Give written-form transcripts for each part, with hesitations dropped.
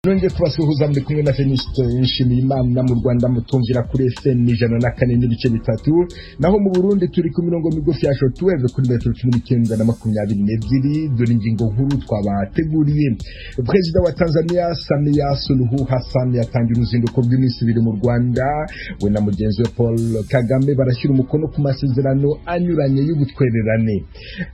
Nongeye kubasuhuza muri kumwe na Fenisite Nshimiyimana mu Rwanda mutumvira kuri FM 104.3 naho mu Burundi turi ku mirongo migufi ya shortwave kuri metero 1922. Dore ingingo nkuru twabateguriye. Perezida wa Tanzania Samia Suluhu Hassan yatangiye uruzinduko rw'iminsi ibiri mu Rwanda, we na mugenzi we Paul Kagame barashyira umukono ku masezerano anyuranye y'ubutwererane.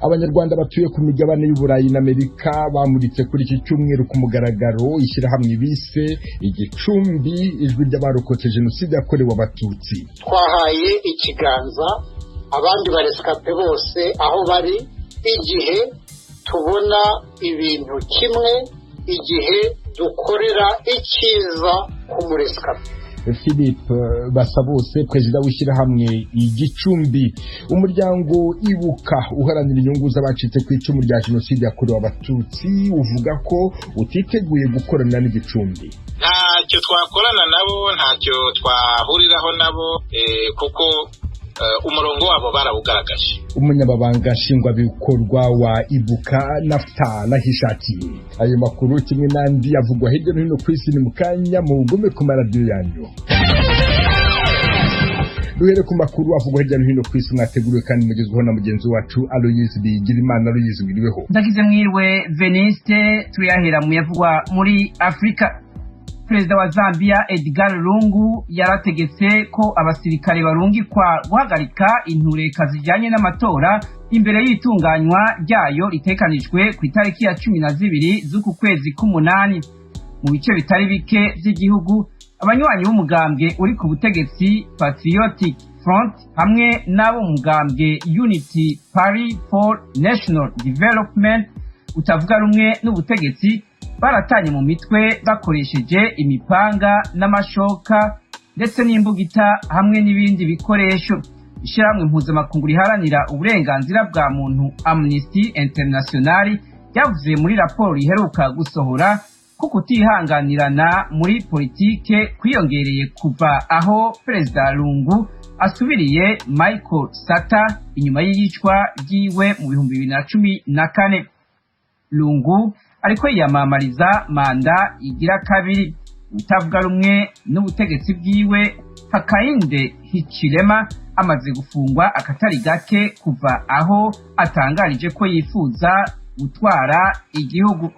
Abanyarwanda batuye ku migabane y'Uburayi na Amerika bamuritse kuri iki cyumweru ku mugaragaro ishyira bise igicumbi ijwi ry'abarokotse jenoside yakorewe abatutsi. Twahaye ikiganza abandi baresikape bose aho bari, igihe tubona ibintu kimwe, igihe dukorera icyiza ku muresikape. Philippe Basabose, perezida w'ishyirahamwe igicumbi. Umuryango Ibuka uharanira inyungu z'abacitse ku icumu rya jenoside yakorewe abatutsi uvuga ko utiteguye gukorana n'igicumbi. Ntacyo twakorana nabo, ntacyo twahuriraho nabo, kuko umurongo wabo barawugaragaje. Umunyamabanga nshingwabikorwa wa Ibuka Naphtal Hishakiye. Ayo makuru kimwe n'andi avugwa hirya no hino ku isi ni mukanya mu gume ku maradiyo yanyu. Duhere ku makuru avugwa hirya no hino ku isi mwateguriwe kandi mugezweho na mugenzi wacu Aloyizi Bigirimana. Aloyizi, wiriweho? Ndagize mwirwe Veniste. Tuyahera mu yavugwa muri Afrika. Perezida wa Zambia Edgar Lungu yarategetse ko abasirikare barungikwa guhagarika intureka zijyanye n'amatora imbere y'itunganywa ryayo ritekanijwe ku itariki ya 12 z'uku kwezi k'umunani. Mu bice bitari bike by'igihugu, abanywanyi b'umugambwe uri ku butegetsi Patriotic Front hamwe n'abo mugambwe Unity Party for National Development utavuga rumwe n'ubutegetsi baratanye mu mitwe bakoresheje imipanga n'amashoka ndetse n'imbugita hamwe n'ibindi bikoresho. Ishyirahamwe mpuzamakungu riharanira uburenganzira bwa muntu Amnesty International yavuze muri raporo iheruka gusohora ko kutihanganirana muri politike kwiyongereye kuva aho Perezida Lungu asubiriye Michael Sata inyuma y'iyicwa ryiwe mu 2014. Lungu ariko yiyamamariza manda igira kabiri. Utavuga rumwe n'ubutegetsi bwiwe Hakainde Hichilema amaze gufungwa akatari gake kuva aho atangarije ko yifuza gutwara igihugu.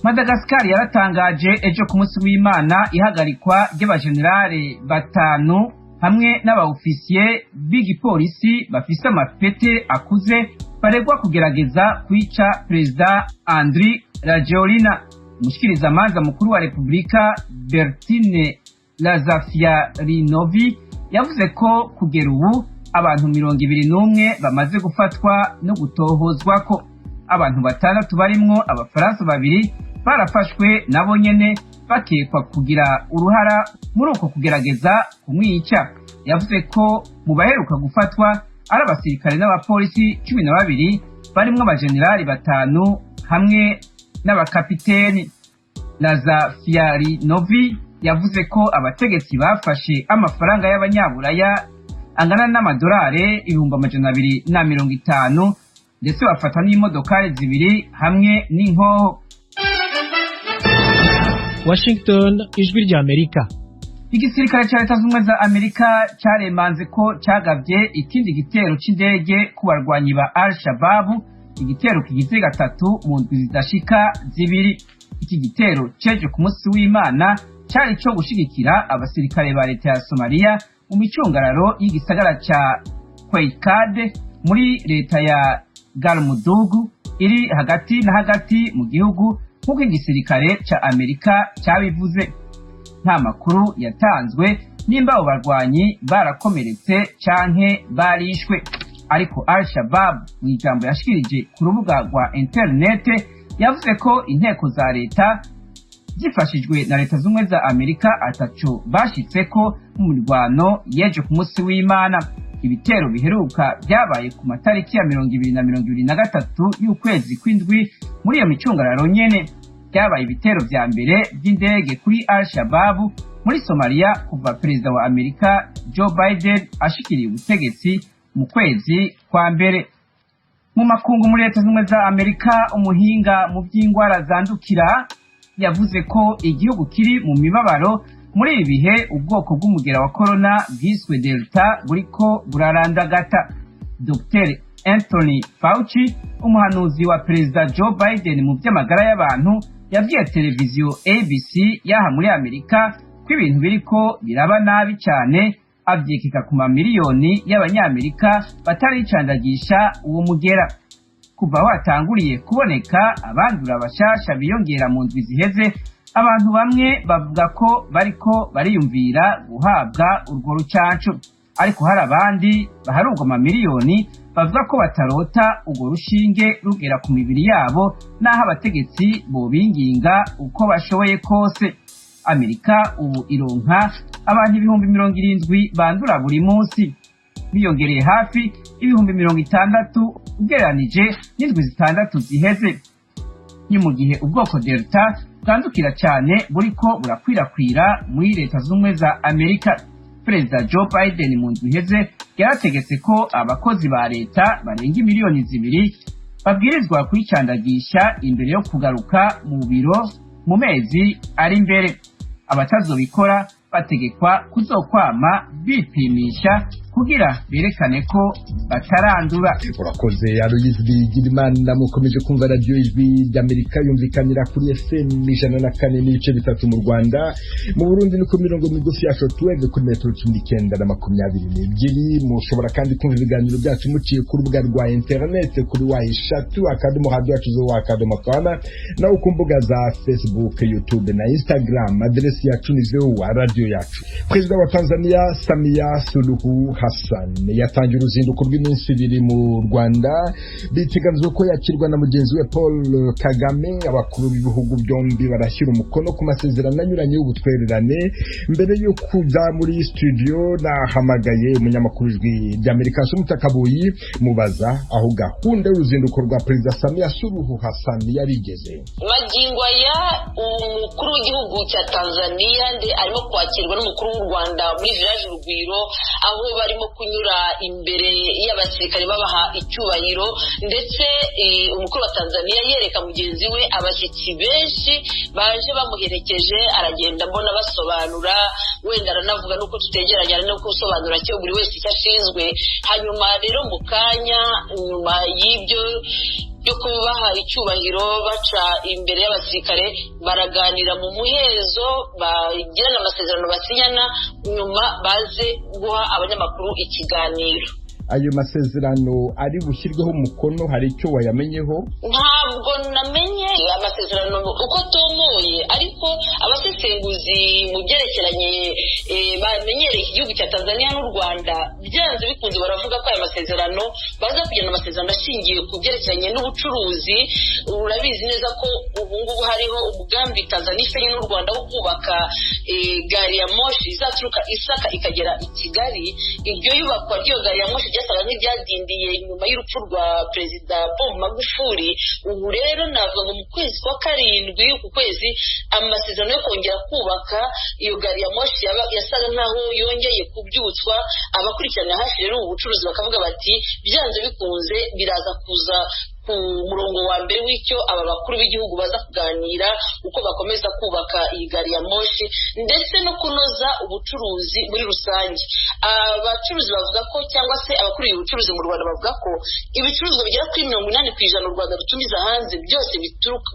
Madagascar yaratangaje ejo ku munsi w'Imana ihagarikwa ry'abajenerale batanu hamwe n'abaofisiye b'igipolisi bafise amapete akuze baregwa kugerageza kwica Perezida Andry Rajoelina. Umushikirizamanza mukuru wa Repubulika Bertine Lazafiarinovi yavuze ko kugera ubu abantu 21 bamaze gufatwa no gutohozwa ko abantu batandatu barimwo abafaransa babiri barafashwe nabo nyene bakekwa kugira uruhara muri uko kugerageza kumwica. Yavuze ko mu baheruka gufatwa ari abasirikare n'abapolisi 12 barimwo abajenerali batanu hamwe n'abakapiteni. Lazafiarinovi yavuze ko abategetsi bafashe amafaranga y'abanyaburaya angana n'amadolari 250 ndetse bafata n'imodokari zibiri hamwe n'inkoho. Washington, ijwi rya Amerika. Igisirikare cya Leta Zunze za Amerika cyaremanze ko cyagabye ikindi gitero c'indege ku barwanyi ba Al-Shabaab, igitero kigize gatatu mu ndwi zidashika zibiri. Iki gitero ceje ku munsi w'Imana cyari cyo gushigikira abasirikare ba leta ya Somalia mu micungararo y'igisagara ca Kwekad muri leta ya Galmudug iri hagati na hagati mu gihugu, nk'uko igisirikare ca Amerika cyabivuze. Nta makuru yatanzwe nimba abo barwanyi barakomeretse canke barishwe, ariko Al-Shabaab mu ijambo yashikirije ku rubuga rwa internet yavuze ko inteko za leta zifashijwe na Leta Zunze za Amerika ataco bashitseko mu mirwano yeje ku munsi w'Imana. Ibitero biheruka byabaye ku matariki ya 20 na 23 y'ukwezi kw'indwi muri iyo micungararo nyene. Byabaye ibitero vya mbere by'indege kuri Al-Shabaab muri Somalia kuva Perezida wa Amerika Joe Biden ashikiriye ubutegetsi mu kwezi kwa mbere. Mu makungu muri Leta Zunze za Amerika, umuhinga mu by'ingwara zandukira yavuze ko igihugu kiri mu mibabaro muri ibi bihe ubwoko bw'umugera wa corona bwiswe Delta buriko burarandagata. Dr Anthony Fauci, umuhanuzi wa perezida Joe Biden mu by'amagara y'abantu, yabwiye televiziyo ABC yaha muri Amerika ko ibintu biriko biraba nabi cyane, avyekeka ku mamiliyoni y'abanyamerika bataricandagisha uwo mugera. Kuva watanguriye kuboneka abandura bashasha biyongera mu ndwi ziheze, abantu bamwe bavuga ko bariko bariyumvira guhabwa urwo rucanco, ariko hari abandi baharurwa amamiliyoni bavuga ko batarota urwo rushinge rugera ku mibiri yabo n'aho abategetsi bobinginga uko bashoboye kose. Amerika ubu ironka abantu 70,000 bandura buri munsi, biyongereye hafi 60,000 ugereranije n'indwi zitandatu ziheze. Ni mu gihe ubwoko Delta bwandukira cyane buriko burakwirakwira muri Leta Zunze za Amerika. Perezida Joe Biden mu ndwi iheze yarategetse ko abakozi ba leta barenga miliyoni 2 babwirizwa kwicandagisha imbere yo kugaruka mu biro mu mezi ari imbere. Abatazobikora bategekwa kuzokwama bipimisha kugira berekane ko batarandura. Urakoze Aloyizi Bigirimana, mukomeje kumva radio Ijwi ry'Amerika yumvikanira kuri FM 104.3 mu Rwanda, mu Burundi ni ku mirongo migufi ya shortwave kuri metero 1922. Mushobora kandi kumva ibiganiro byacu muciye ku rubuga rwa internet kuri @radio@com, naho ku mbuga za Facebook, YouTube na Instagram. Adresi yacu ni radio yacu. Perezida wa Tanzania Samia Suluhu Hassan yatangiye uruzinduko rw'iminsi 2 mu Rwanda, biteganijwe ko yakirwa na mugenzi we Paul Kagame. Abakuru b'ibihugu byombi barashyira umukono ku masezerano anyuranye y'ubutwererane. Mbere yo kujya muri studio nahamagaye umunyamakuru w'Ijwi ry'Amerika Asumta Kaboyi mubaza aho gahunda y'uruzinduko rwa Perezida Samia Suluhu Hassan yarigeze. Magingo ya umukuru w'igihugu cya Tanzania arimo kwakirwa n'umukuru w'u Rwanda muri village Rugwiro, aho barimo kunyura imbere y'abasirikare babaha icyubahiro, ndetse umukuru wa Tanzania yereka mugenzi we abashyitsi benshi baje bamuherekeje. Aragenda mbona basobanura, wenda aranavuga nuko tutegeranya no kusobanura cyo buri wese icyo ashinzwe. Hanyuma rero mu kanya nyuma y'ibyo byo kubaha icyubahiro baca imbere y'abasirikare, baraganira mu muhezo, bagirana amasezerano basinyana, nyuma baze guha abanyamakuru ikiganiro. Ayo masezerano ari bushyirweho umukono, hari icyo wayamenyeho? Ntabwo namenye amasezerano uko tomoye, ariko abasesenguzi mu byerekeranye bamenyereye igihugu cya Tanzania n'u Rwanda, byanze bikunze baravuga ko aya masezerano baza kugena amasezerano ashingiye ku byerekeranye n'ubucuruzi. Urabizi neza ko ubu ngubu hariho umugambi Tanzania ifite n'u Rwanda wo kubaka gari ya moshi izaturuka Isaka ikagera i Kigali. Iryo yubakwa ry'iyo gari ya moshi ryasaga nk'iryadindiye nyuma y'urupfu rwa Perezida Paul Magufuli. Ubu rero navuga ngo mu kwezi kwa 7 ku kwezi amasezerano yo kongera kubaka iyo gari ya moshi yasaga nkaho yongeye kubyutswa. Abakurikirana hafi rero ubucuruzi bakavuga bati byanze bikunze biraza kuza ku murongo wa mbere w'icyo aba bakuru b'igihugu baza kuganira uko bakomeza kubaka iyi gari ya moshi ndetse no kunoza ubucuruzi muri rusange. Abacuruzi bavuga ko, cyangwa se abakuriye ubucuruzi mu Rwanda bavuga ko ibicuruzwa bigera kuri 80% u Rwanda rutumiza hanze byose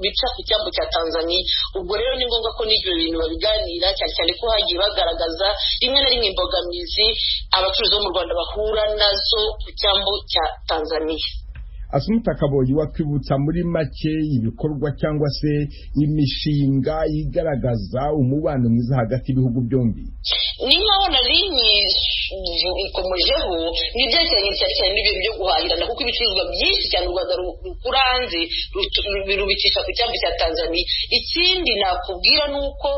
bica ku cyambu cya Tanzania. Ubwo rero ni ngombwa ko n'ibyo bintu babiganira, cyane cyane ko hagiye bagaragaza rimwe na rimwe imbogamizi abacuruzi bo mu Rwanda bahura nazo ku cyambu cya Tanzania. Asumta Kaboyi, wakwibutsa muri make ibikorwa cyangwa se imishinga igaragaza umubano mwiza hagati y'ibihugu byombi? Ni nkaho narinyi ikomojeho n'ibyerekeranye cyane n'ibyo byo guhahirana, kuko ibicuruzwa byinshi cyane u Rwanda rukura hanze birubicisha ku cyambu cya Tanzania. Ikindi nakubwira nuko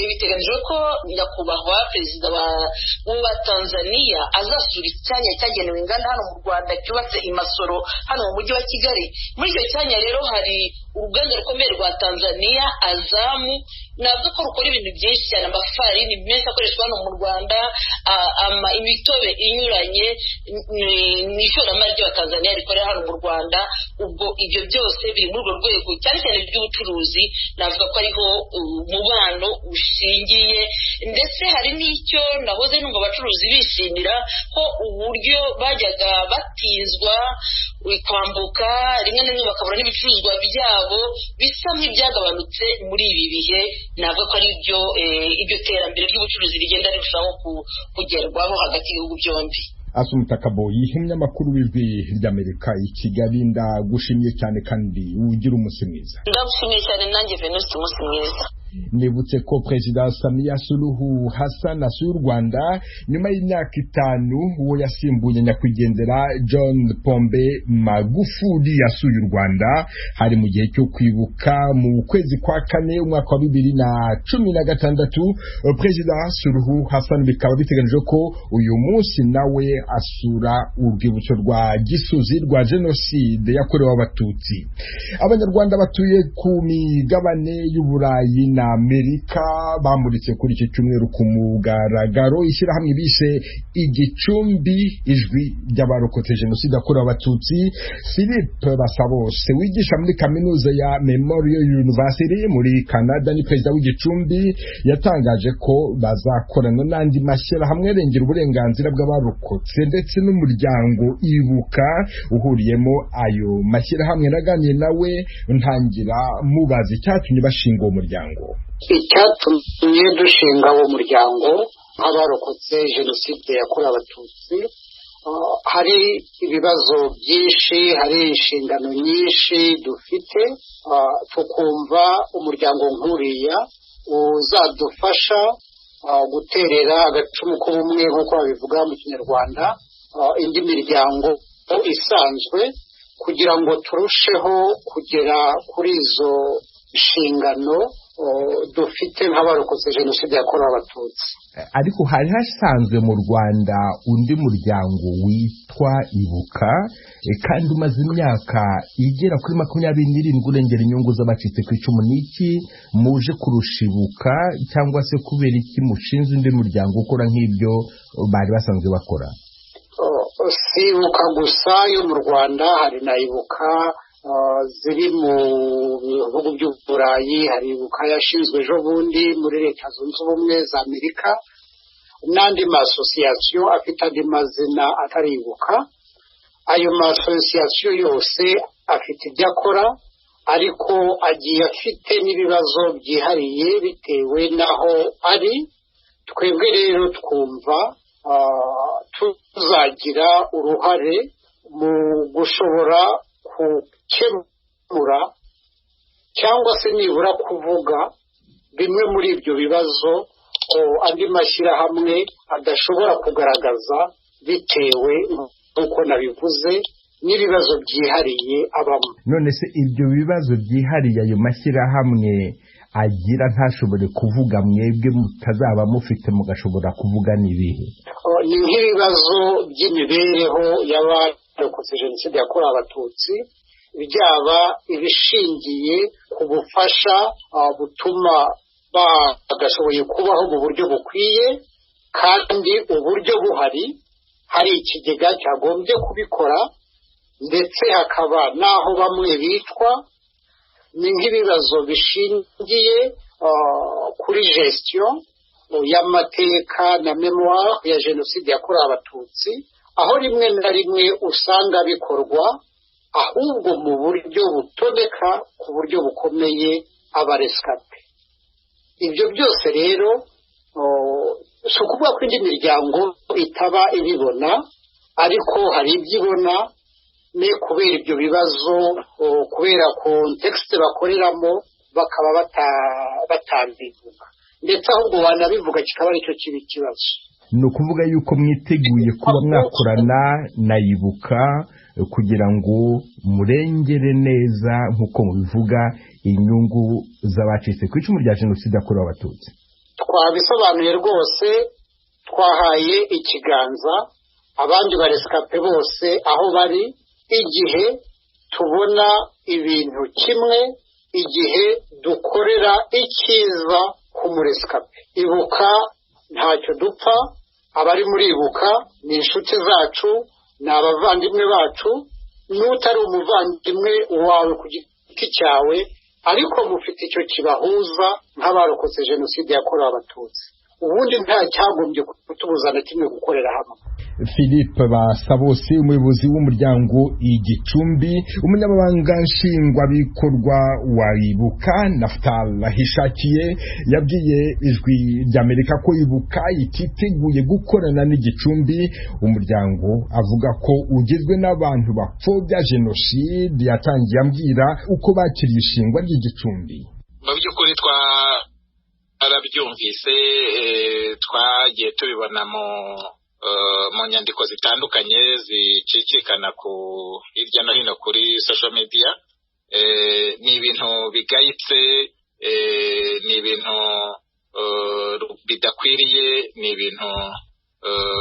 biteganijwe ko nyakubahwa perezida wa Tanzania azasura icyanya cyagenewe inganda hano mu Rwanda cyubatse i Masoro hano mu mujyi wa Kigali. Muri icyo cyanya rero hari uruganda rukomeye rwa Tanzania Azamu, navuga ko rukora ibintu byinshi cyane, amafarini menshi akoreshwa hano mu Rwanda, imitobe inyuranye, n'ishoramari rya Tanzania rikorera hano mu Rwanda. ubwo ibyo byose biri muri urwo rwego cyane cyane by'ubucuruzi navuga ko ariho umubano ushingiye, ndetse hari n'icyo nahoze numva abacuruzi bishimira ko uburyo bajyaga batinzwa kwambuka rimwe na rimwe bakabura n'ibicuruzwa byabo bisa nk'ibyagabanutse muri ibi bihe. navuga ko ari iryo terambere ry'ubucuruzi rigenda rirushaho kugerwaho hagati y'ibihugu byombi. Asumta Kaboyi, umunyamakuru w'Ijwi ry'Amerika i Kigali, ndagushimiye cyane kandi ugira umunsi mwiza. Ndagushimiye cyane nanjye Venuste, umunsi mwiza. Nibutse ko Perezida Samia Suluhu Hassan asuye u Rwanda nyuma y'imyaka 5 uwo yasimbuye nyakwigendera John Pombe Magufuli. Yasuye u Rwanda hari mu gihe cyo kwibuka mu kwezi kwa kane umwaka wa 2016. Perezida Suluhu Hassan bikaba biteganijwe ko uyu munsi nawe asura urwibutso rwa Gisozi rwa Jenoside yakorewe Abatutsi. Abanyarwanda batuye ku migabane y'Uburayi na Amerika bamuritse kuri iki cyumweru ku mugaragaro ishyirahamwe bishe Igicumbi, ijwi ry'abarokotse Jenoside yakorewe Abatutsi. Philippe Basabose wigisha muri kaminuza ya Memorial University muri Canada ni perezida w'Igicumbi, yatangaje ko bazakorana n'andi mashyirahamwe arengera uburenganzira bw'abarokotse ndetse n'umuryango Ibuka uhuriyemo ayo mashyirahamwe. Naganiye nawe ntangira mubaza icyatumye bashinga uwo muryango. Icyatumye dushinga uwo muryango nk'abarokotse Jenoside yakorewe Abatutsi, hari ibibazo byinshi, hari inshingano nyinshi dufite, tukumva umuryango nk'uriya uzadufasha guterera agacumu k'ubumwe nk'uko babivuga mu Kinyarwanda, indi miryango isanzwe, kugira ngo turusheho kugera kuri izo nshingano dufite nk'abarokotse Jenoside yakorewe Abatutsi. Ariko hari hasanzwe mu Rwanda undi muryango witwa Ibuka, kandi umaze imyaka igera kuri 27 urengera inyungu z'abacitse ku icumu. Niki muje kurushibuka, cyangwa se kubera iki mushinze undi muryango ukora nk'ibyo bari basanzwe bakora? Si Ibuka gusa yo mu Rwanda, hari na Ibuka ziri mu bihugu by'Uburayi, hari Ibuka yashinzwe ejo bundi muri Leta Zunze Ubumwe za Amerika, n'andi masosiyasiyo afite andi mazina atari Ibuka. Ayo masosiyasiyo yose afite ibyo akora, ariko agiye afite n'ibibazo byihariye bitewe n'aho ari. Twebwe rero twumva tuzagira uruhare mu gushobora gukemura cyangwa se nibura kuvuga bimwe muri ibyo bibazo andi mashyirahamwe adashobora kugaragaza, bitewe nk'uko nabivuze n'ibibazo byihariye abamo. None se ibyo bibazo byihariye ayo mashyirahamwe agira ntashobore kuvuga, mwebwe mutazaba mufite mugashobora kuvuga n'ibihe? Ni nk'ibibazo by'imibereho y'abarokotse Jenoside yakorewe Abatutsi, byaba ibishingiye ku bufasha butuma bagashoboye kubaho mu buryo bukwiye, kandi uburyo buhari, hari ikigega cyagombye kubikora, ndetse hakaba n'aho bamwe bitwa. Ni nk'ibibazo bishingiye kuri gestion y'amateka na memoire ya Jenoside yakorewe Abatutsi, aho rimwe na rimwe usanga bikorwa ahubwo mu buryo butoneka ku buryo bukomeye abarescape. Ibyo byose rero si ukuvuga ko indi miryango itaba ibibona, ariko hari ibyo ibona, ne kubera ibyo bibazo, kubera context bakoreramo bakaba batabivuga, ndetse ahubwo banabivuga kikaba aricyo kibi kibazo. Ni ukuvuga yuko mwiteguye kuba mwakorana na Ibuka kugira ngo murengere neza nk'uko mubivuga inyungu z'abacitse ku icumu rya Jenoside yakorewe Abatutsi? Twabisobanuye rwose, twahaye ikiganza abandi barescape bose aho bari, igihe tubona ibintu kimwe, igihe dukorera icyiza ku murescape. Ibuka ntacyo dupfa, abari muri Ibuka ni inshuti zacu, ni abavandimwe bacu, n'utari umuvandimwe wawe ku giti cyawe ariko mufite icyo kibahuza nk'abarokotse jenoside yakorewe abatutsi ubundi nta cyagombye kutubuza na kimwe gukorera hamwe. Philippe Basabose umuyobozi w'umuryango Igicumbi, umunyamabanga nshingwabikorwa wa Ibuka Naphtal Hishakiye yabwiye Ijwi ry'Amerika ko Ibuka ititeguye gukorana n'Igicumbi. Umuryango avuga ko ugizwe n'abantu bapfobya jenoside. Yatangiye ambwira uko bakiriye ishingwa ry'Igicumbi. Mu by'ukuri twarabyumvise, twagiye tubibona mu nyandiko zitandukanye zicicikana ku hirya no hino kuri social media. Ni ibintu bigayitse, ni ibintu bidakwiriye, ni ibintu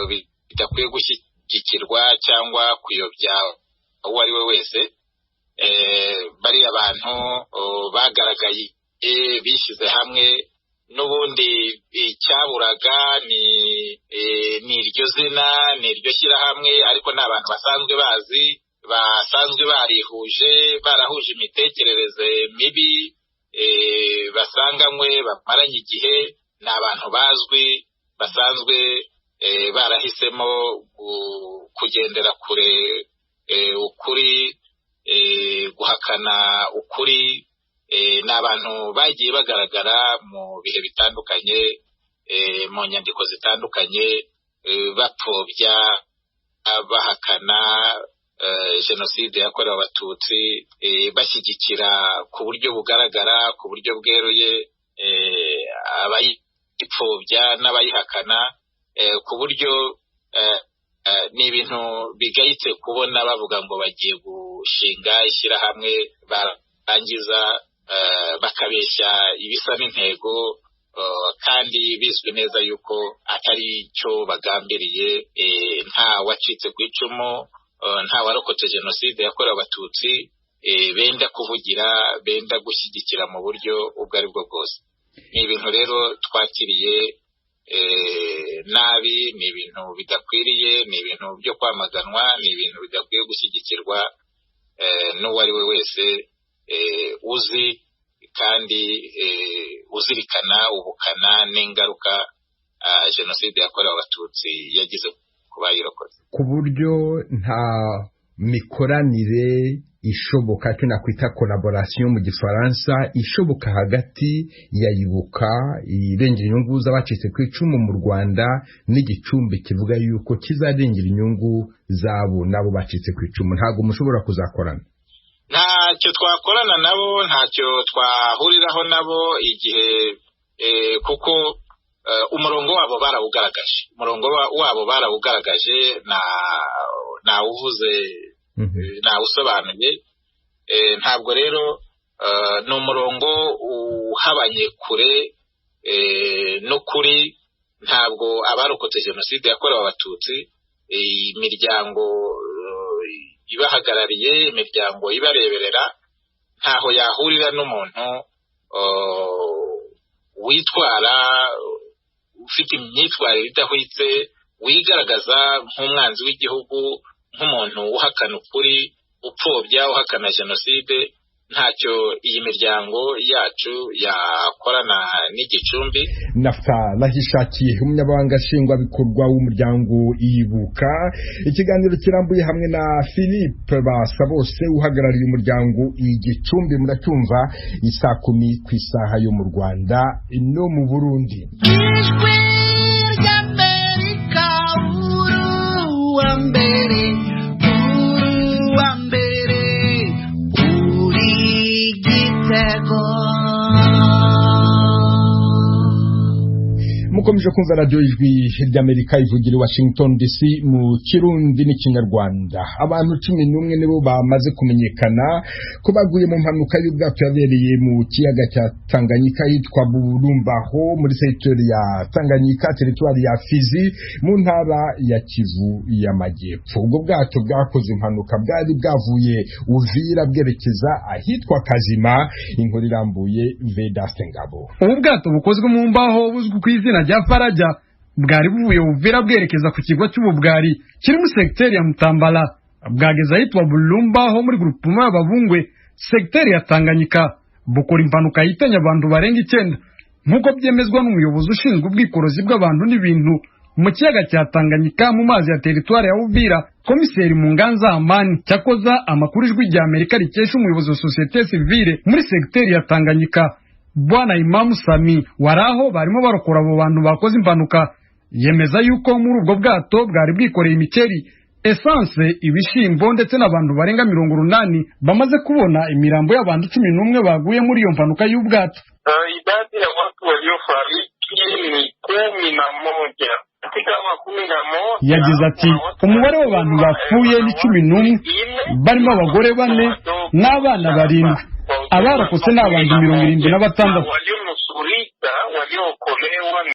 bidakwiye gushyigikirwa cyangwa kuyobya uwo ari we wese. Bariya abantu bagaragaye bishyize hamwe, n'ubundi icyaburaga ni iryo zina, ni iryo shyirahamwe, ariko ni abantu basanzwe bazi, basanzwe barihuje, barahuje imitekerereze mibi, basanganywe, bamaranye igihe. Ni abantu bazwi, basanzwe barahisemo kugendera kure ukuri, guhakana ukuri. Ni abantu bagiye bagaragara mu bihe bitandukanye, mu nyandiko zitandukanye, bapfobya, bahakana jenoside yakorewe abatutsi, bashyigikira ku buryo bugaragara, ku buryo bweruye abayipfobya n'abayihakana, ku buryo ni ibintu bigayitse kubona bavuga ngo bagiye gushinga ishyirahamwe, barangiza bakabeshya ibisa n'intego, kandi bizwi neza yuko atari cyo bagambiriye. Nta wacitse ku icumu, nta warokotse jenoside yakorewe abatutsi benda kuvugira, benda gushyigikira mu buryo ubwo ari bwo bwose. Ni ibintu rero twakiriye nabi, ni ibintu bidakwiriye, ni ibintu byo kwamaganwa, ni ibintu bidakwiye gushyigikirwa n'uwo ari we wese uzi kandi uzirikana ubukana n'ingaruka jenoside yakorewe abatutsi yagize ku bayirokotse. Ku buryo nta mikoranire ishoboka, cyo nakwita collaboration mu gifaransa, ishoboka hagati ya Ibuka irengera inyungu z'abacitse ku icumu mu Rwanda n'Igicumbi kivuga yuko kizarengera inyungu zabo nabo bacitse ku icumu. Ntabwo mushobora kuzakorana? Ntacyo twakorana nabo, ntacyo twahuriraho nabo igihe, kuko umurongo wabo barawugaragaje, ntawuvuze, ntawusobanuye. Ntabwo rero ni umurongo uhabanye kure n'ukuri. Ntabwo abarokotse jenoside yakorewe abatutsi, imiryango ibahagarariye, imiryango ibareberera, ntaho yahurira n'umuntu witwara, ufite imyitwarire idahwitse, wigaragaza nk'umwanzi w'igihugu, nk'umuntu uhakana ukuri, upfobya, uhakana jenoside. Ntacyo iyi miryango yacu yakorana n'Igicumbi. Naphtal Hishakiye, umunyamabanga nshingwabikorwa w'umuryango Ibuka. Ikiganiro kirambuye hamwe na Philippe Basabose uhagarariye umuryango Igicumbi. Muracyumva 10:00 ku isaha yo mu Rwanda no mu Burundi. Ijwi ry'Amerika, uwa mbere, mukomeje kumva radio Ijwi ry'Amerika ivugira i Washington DC mu Kirundi n'Ikinyarwanda. Abantu 11 nibo bamaze kumenyekana ko baguye mu mpanuka y'ubwato yabereye mu kiyaga cya Tanganyika yitwa Burumbaho muri secteur ya Tanganyika, territoire ya Fizi mu ntara ya Kivu y'Amajyepfo. Ubwo bwato bwakoze impanuka bwari bwavuye Uvira bwerekeza ahitwa Kazima. Inkuru irambuye Vedaste Ngabo. Ubu bwato bukozwe mu mbaho buzwi ku izina rya Faraja bwari buvuye Uvira bwerekeza ku kigo cy'ububwari kiri mu secteur ya Mutambala bwageze ahitwa Bulumba ho muri grupuma y'Abavungwe sekiteri ya Tanganyika bukora impanuka yitanye abantu barenga 9 nk'uko byemezwa n'umuyobozi ushinzwe ubwikorozi bw'abantu n'ibintu mu kiyaga cya Tanganyika mu mazi ya teritwari ya Uvira, komiseri Munganza Amani. Cyakoza amakuru ijwi rya Amerika rikesha umuyobozi wa societe civile muri sekiteri ya Tanganyika Bwana Imam Sami waraho barimo barokora abo bantu bakoze impanuka, yemeza yuko muri ubwo bwato bwari bwikoreye imiceri, essence, ibishimbo ndetse n'abantu barenga 80 bamaze kubona imirambo y'abantu 11 baguye muri iyo mpanuka y'ubwato. Idadi ya watu waliofariki ni 11. Yagize ati umubare w'abantu bapfuye ni 11 barimo abagore 4 n'abana 7. Abarokotse n'abantu 76.